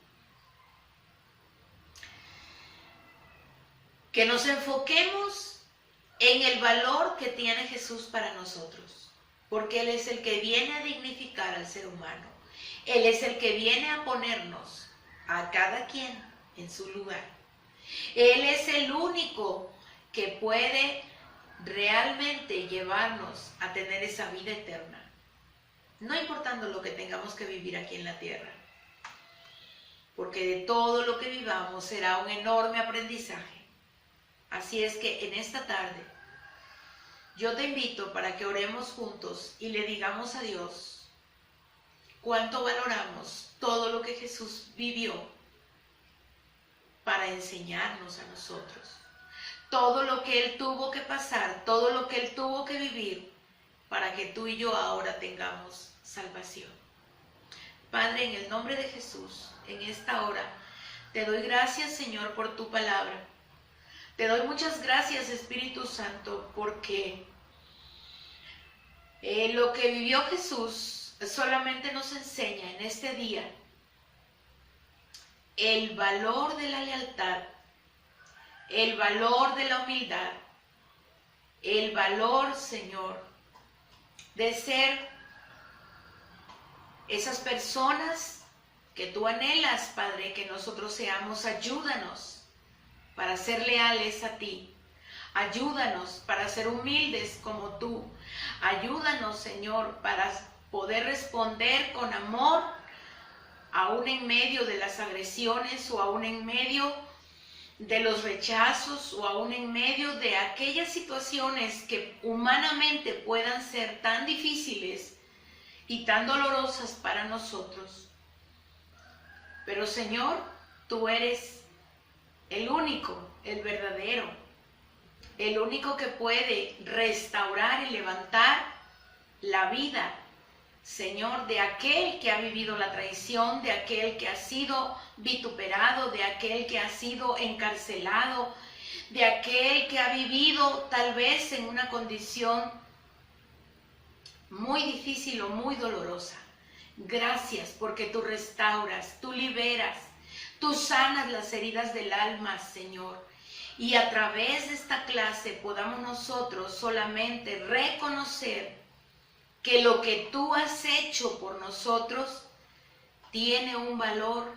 que nos enfoquemos en el valor que tiene Jesús para nosotros, porque Él es el que viene a dignificar al ser humano. Él es el que viene a ponernos a cada quien en su lugar. Él es el único que puede realmente llevarnos a tener esa vida eterna, no importando lo que tengamos que vivir aquí en la tierra, porque de todo lo que vivamos será un enorme aprendizaje. Así es que en esta tarde yo te invito para que oremos juntos y le digamos a Dios cuánto valoramos todo lo que Jesús vivió para enseñarnos a nosotros. Todo lo que Él tuvo que pasar, todo lo que Él tuvo que vivir para que tú y yo ahora tengamos salvación. Padre, en el nombre de Jesús, en esta hora, te doy gracias, Señor, por tu palabra. Te doy muchas gracias, Espíritu Santo, porque lo que vivió Jesús solamente nos enseña en este día el valor de la lealtad, el valor de la humildad, el valor, Señor, de ser esas personas que tú anhelas, Padre, que nosotros seamos. Ayúdanos para ser leales a ti. Ayúdanos para ser humildes como tú. Ayúdanos, Señor, para poder responder con amor, aún en medio de las agresiones o aún en medio de los rechazos o aún en medio de aquellas situaciones que humanamente puedan ser tan difíciles y tan dolorosas para nosotros. Pero, Señor, tú eres el único, el verdadero, el único que puede restaurar y levantar la vida, Señor, de aquel que ha vivido la traición, de aquel que ha sido vituperado, de aquel que ha sido encarcelado, de aquel que ha vivido tal vez en una condición muy difícil o muy dolorosa. Gracias porque tú restauras, tú liberas, tú sanas las heridas del alma, Señor. Y a través de esta clase podamos nosotros solamente reconocer que lo que tú has hecho por nosotros tiene un valor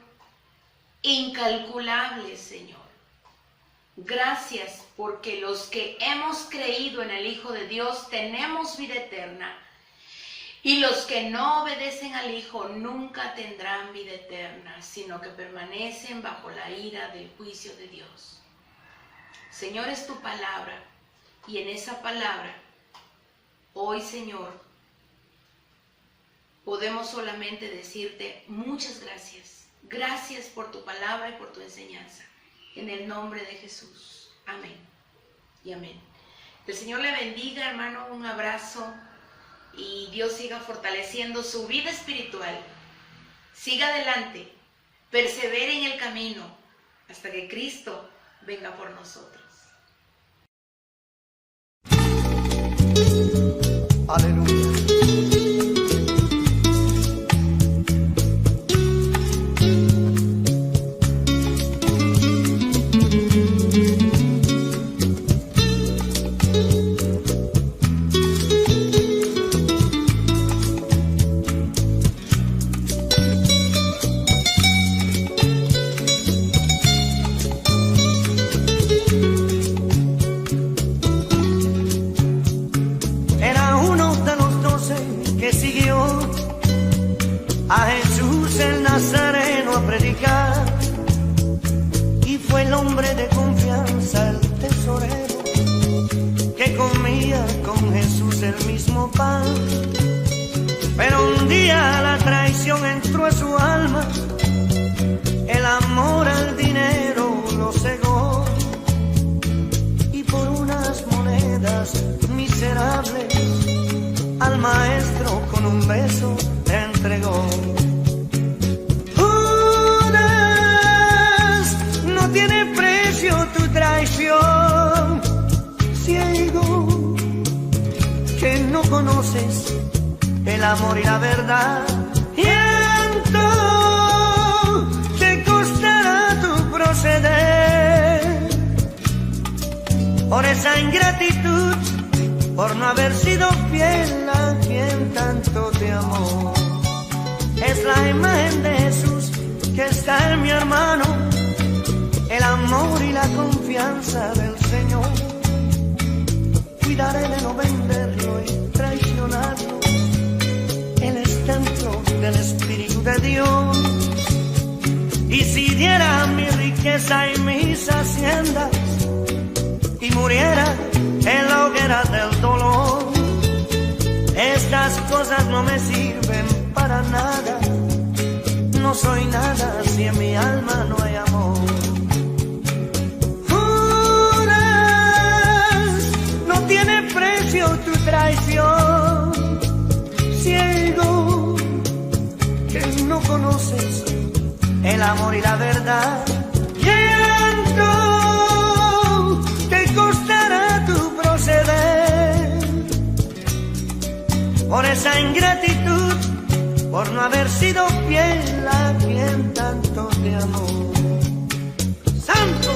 incalculable, Señor. Gracias porque los que hemos creído en el Hijo de Dios tenemos vida eterna. Y los que no obedecen al Hijo nunca tendrán vida eterna, sino que permanecen bajo la ira del juicio de Dios. Señor, es tu palabra, y en esa palabra, hoy, Señor, podemos solamente decirte muchas gracias. Gracias por tu palabra y por tu enseñanza. En el nombre de Jesús. Amén y amén. Que el Señor le bendiga, hermano, un abrazo. Y Dios siga fortaleciendo su vida espiritual. Siga adelante, persevere en el camino hasta que Cristo venga por nosotros. Aleluya. A Jesús el Nazareno a predicar, y fue el hombre de confianza, el tesorero, que comía con Jesús el mismo pan. Pero un día la traición entró a su alma, el amor al dinero lo cegó, y por unas monedas miserables al maestro con un beso te entregó. Judas, no tiene precio tu traición, ciego, que no conoces el amor y la verdad. Y entonces proceder. Por esa ingratitud, por no haber sido fiel a quien tanto te amó. Es la imagen de Jesús que está en mi hermano, el amor y la confianza del Señor. Cuidaré de no venderlo y traicionarlo. Él es templo del Espíritu de Dios. Y si diera mi riqueza y mis haciendas y muriera en la hoguera del dolor, estas cosas no me sirven para nada. No soy nada si en mi alma no hay amor. Juras, no tiene precio tu traición. Ciego, que no conoces el amor y la verdad. Llanto, te costará tu proceder. Por esa ingratitud, por no haber sido fiel a quien tanto te amó. ¡Santo!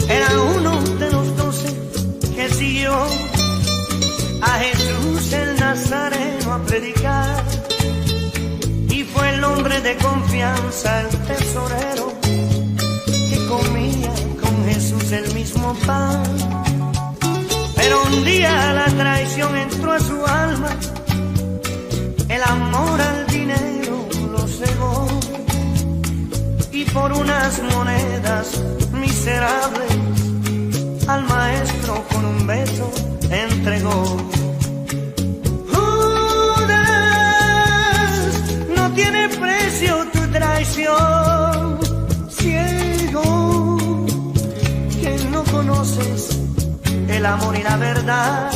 Era uno de los 12 que siguió a Jesús el Nazareno a predicar, y fue el hombre de confianza, el tesorero, que comía con Jesús el mismo pan. Pero un día la traición entró a su alma, el amor al dinero lo cegó, y por unas monedas miserables al maestro con un beso entregó. Judas, no tiene precio tu traición. Ciego, que no conoces el amor y la verdad.